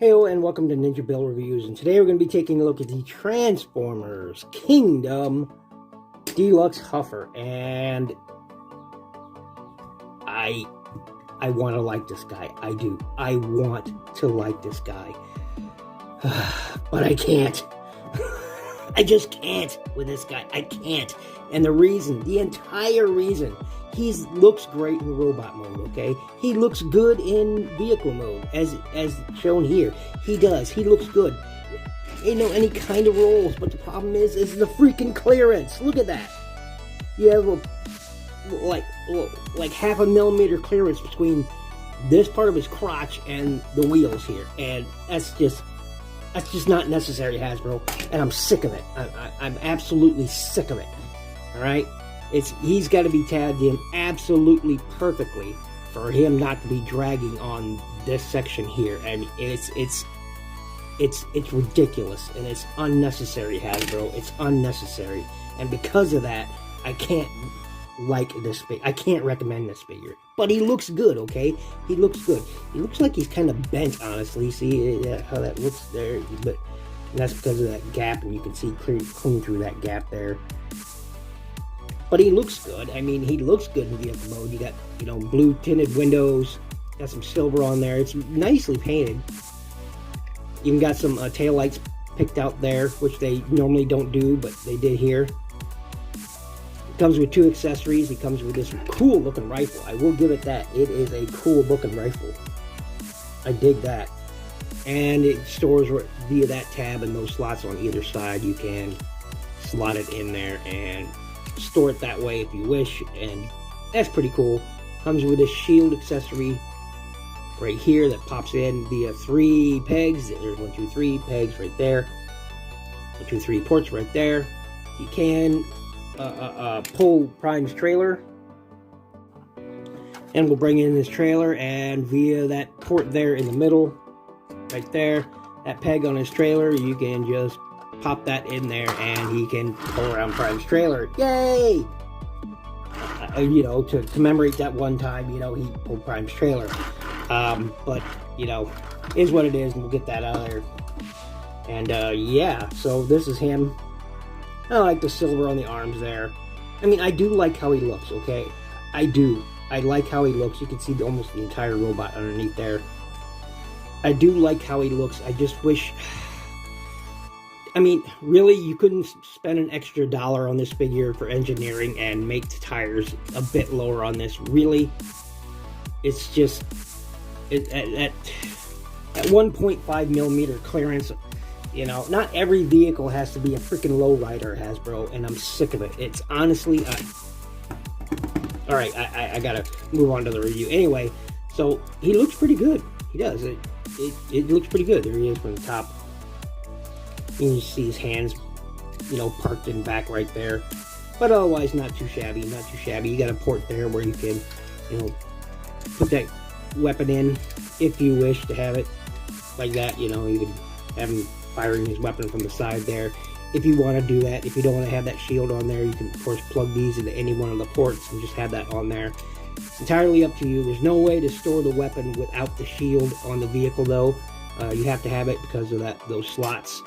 Heyo and welcome to NinjaBill Reviews, and today we're going to be taking a look at the Transformers Kindom Deluxe Huffer, and I want to like this guy. I do. I want to like this guy. But I can't. I just can't with this guy. I can't. And the entire reason, he looks great in robot mode, okay? He looks good in vehicle mode, as shown here. He does. He looks good. Ain't no any kind of rolls, but the problem is the freaking clearance. Look at that. You have like half a millimeter clearance between this part of his crotch and the wheels here, and that's just not necessary, Hasbro, and I'm sick of it. I'm absolutely sick of it. All right, he's got to be tabbed in absolutely perfectly for him not to be dragging on this section here. I mean, it's ridiculous, and it's unnecessary, Hasbro. It's unnecessary, and because of that, I can't like this figure. I can't recommend this figure. But he looks good, okay? He looks good. He looks like he's kind of bent, honestly. See how that looks there? But that's because of that gap, and you can see clean through that gap there. But he looks good. I mean, he looks good in vehicle mode. You got, blue tinted windows. Got some silver on there. It's nicely painted. Even got some taillights picked out there, which they normally don't do, but they did here. Comes with 2 accessories. He comes with this cool looking rifle. I will give it that. It is a cool looking rifle. I dig that. And it stores via that tab and those slots on either side. You can slot it in there and store it that way if you wish, and that's pretty cool. Comes with a shield accessory right here that pops in via 3 pegs. There's 1, 2, 3 pegs right there. 1, 2, 3 ports right there. You can pull Prime's trailer, and we'll bring in this trailer, and via that port there in the middle right there, that peg on his trailer, you can just pop that in there and he can pull around Prime's trailer. Yay! To commemorate that one time, he pulled Prime's trailer. But is what it is, and we'll get that out of there. And yeah, so this is him. I like the silver on the arms there. I mean, I do like how he looks, okay? I do. I like how he looks. You can see almost the entire robot underneath there. I do like how he looks. I just wish... I mean, really, you couldn't spend an extra $1 on this figure for engineering and make the tires a bit lower on this. Really? It's just... At 1.5 millimeter clearance... not every vehicle has to be a freaking lowrider, Hasbro, and I'm sick of it. It's honestly... Alright, I gotta move on to the review. Anyway, so he looks pretty good. He does. It looks pretty good. There he is from the top. You can see his hands, parked in back right there. But otherwise, not too shabby, not too shabby. You got a port there where you can, put that weapon in if you wish to have it like that. You can have him firing his weapon from the side there if you want to do that. If you don't want to have that shield on there, you can of course plug these into any one of the ports and just have that on there. It's entirely up to you. There's no way to store the weapon without the shield on the vehicle, though. You have to have it because of those slots.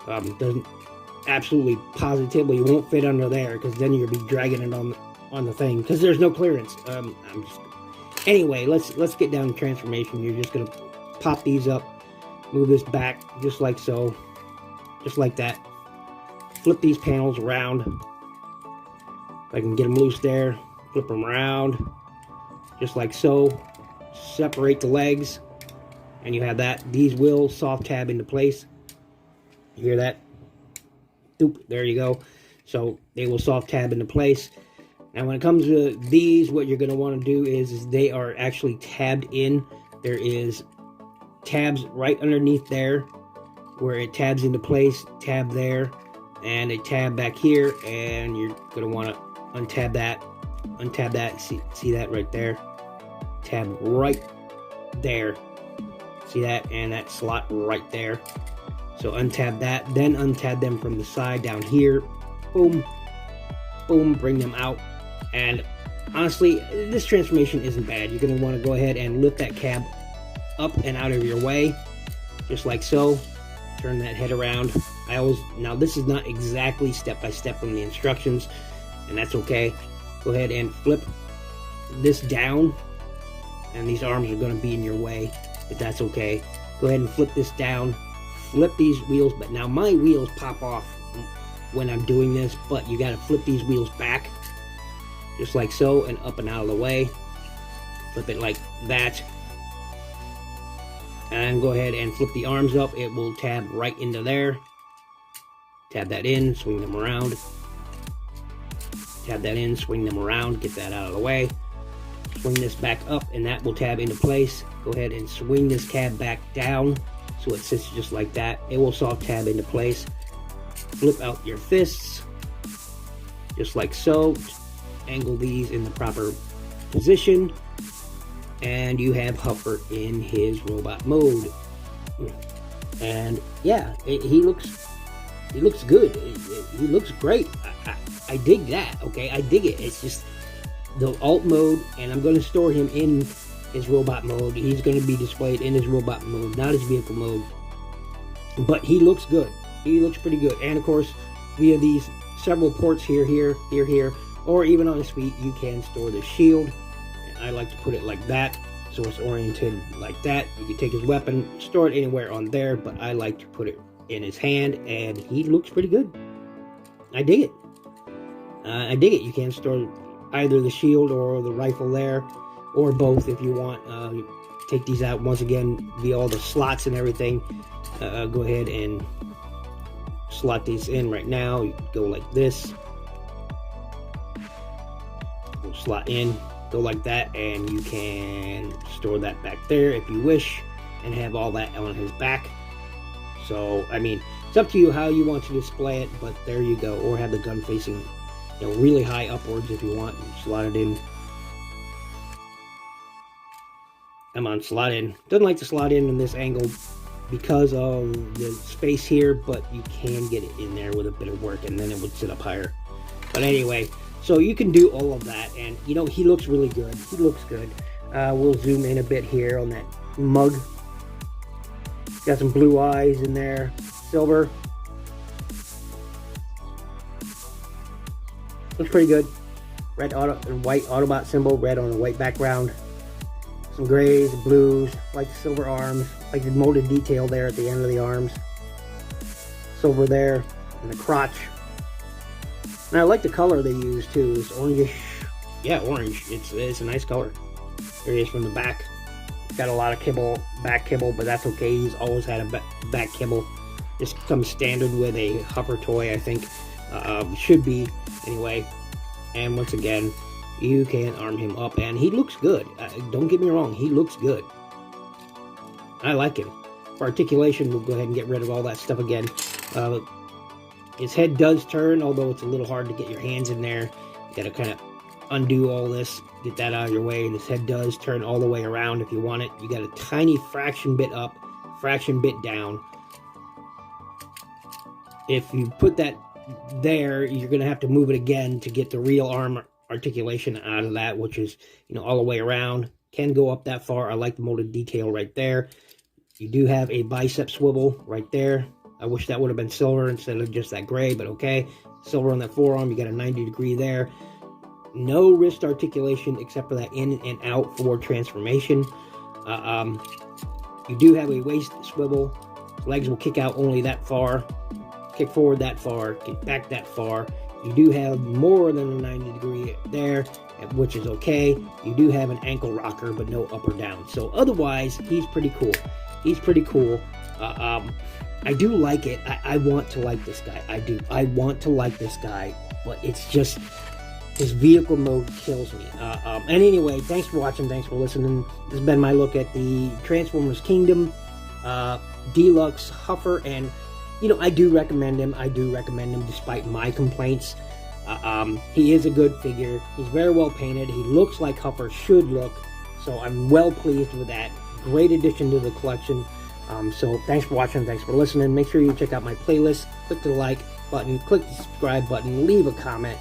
Doesn't absolutely positively won't fit under there, because then you'll be dragging it on the thing because there's no clearance. Anyway, let's get down to transformation. You're just gonna pop these up. Move this back just like so, just like that. Flip these panels around. If I can get them loose there, flip them around just like so. Separate the legs, and you have that. These will soft tab into place. You hear that? Doop, there you go. So they will soft tab into place. Now when it comes to these, what you're going to want to do is they are actually tabbed in. There is tabs right underneath there where it tabs into place, tab there, and a tab back here, and you're going to want to untab that, see that right there, tab right there, see that, and that slot right there. So untab that, then untab them from the side down here, boom, boom, bring them out. And honestly, this transformation isn't bad. You're going to want to go ahead and lift that cab up and out of your way. just like so. Turn that head around. Now this is not exactly step by step from the instructions, and that's okay. Go ahead and flip this down, and these arms are going to be in your way, but that's okay. Go ahead and flip this down, flip these wheels, but now my wheels pop off when I'm doing this, but you got to flip these wheels back, just like so, and up and out of the way. Flip it like that, and go ahead and flip the arms up. It will tab right into there. Tab that in, swing them around. Tab that in, swing them around, get that out of the way. Swing this back up, and that will tab into place. Go ahead and swing this cab back down so it sits just like that. It will soft tab into place. Flip out your fists, just like so. Angle these in the proper position, and you have Huffer in his robot mode. And yeah, he looks good. He looks great. I dig that. Okay, I dig it. It's just the alt mode, and I'm going to store him in his robot mode. He's going to be displayed in his robot mode, not his vehicle mode. But he looks good. He looks pretty good. And of course, via these several ports here, or even on his feet, you can store the shield. And I like to put it like that, so it's oriented like that. You can take his weapon, store it anywhere on there, but I like to put it in his hand, and he looks pretty good. I dig it. I dig it. You can store either the shield or the rifle there, or both if you want. Take these out once again via all the slots and everything. Go ahead and slot these in right now. You can go like this. We'll slot in, go like that, and you can store that back there if you wish, and have all that on his back. So, I mean, it's up to you how you want to display it, but there you go. Or have the gun facing, you know, really high upwards if you want. Slot it in. Come on, slot in. Doesn't like to slot in this angle because of the space here, but you can get it in there with a bit of work, and then it would sit up higher. But anyway, so you can do all of that, and you know, he looks really good. He looks good. We'll zoom in a bit here on that mug. Got some blue eyes in there, silver. Looks pretty good. Red and white Autobot symbol, red on a white background. Some grays, blues, like the silver arms, like the molded detail there at the end of the arms. Silver there, and the crotch. And I like the color they use too. It's orangish. Yeah, orange. It's a nice color. There he is from the back. Got a lot of kibble, back kibble, but that's okay. He's always had a back kibble. This comes standard with a Huffer toy, I think. Should be, anyway. And once again, you can arm him up, and he looks good. Don't get me wrong, he looks good. I like him. For articulation, we'll go ahead and get rid of all that stuff again. His head does turn, although it's a little hard to get your hands in there. You gotta kind of undo all this, get that out of your way, and his head does turn all the way around if you want it. You got a tiny fraction bit up, fraction bit down. If you put that there, you're gonna have to move it again to get the real arm articulation out of that, which is, you know, all the way around. Can go up that far. I like the molded detail right there. You do have a bicep swivel right there. I wish that would have been silver instead of just that gray, but okay. Silver on that forearm, you got a 90 degree there. No wrist articulation except for that in and out for transformation. You do have a waist swivel. Legs will kick out only that far. Kick forward that far. Kick back that far. You do have more than a 90 degree there, which is okay. You do have an ankle rocker, but no up or down. So otherwise, he's pretty cool. He's pretty cool. I do like it. I want to like this guy. I do. I want to like this guy, but it's just his vehicle mode kills me. And anyway, thanks for watching. Thanks for listening. This has been my look at the Transformers Kindom Deluxe Huffer, and you know, I do recommend him. I do recommend him despite my complaints. He is a good figure. He's very well painted. He looks like Huffer should look, so I'm well pleased with that. Great addition to the collection. So thanks for watching, thanks for listening. Make sure you check out my playlist. Click the like button, click the subscribe button, leave a comment.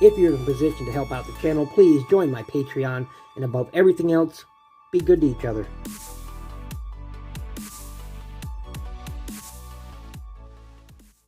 If you're in a position to help out the channel, please join my Patreon. And above everything else, be good to each other.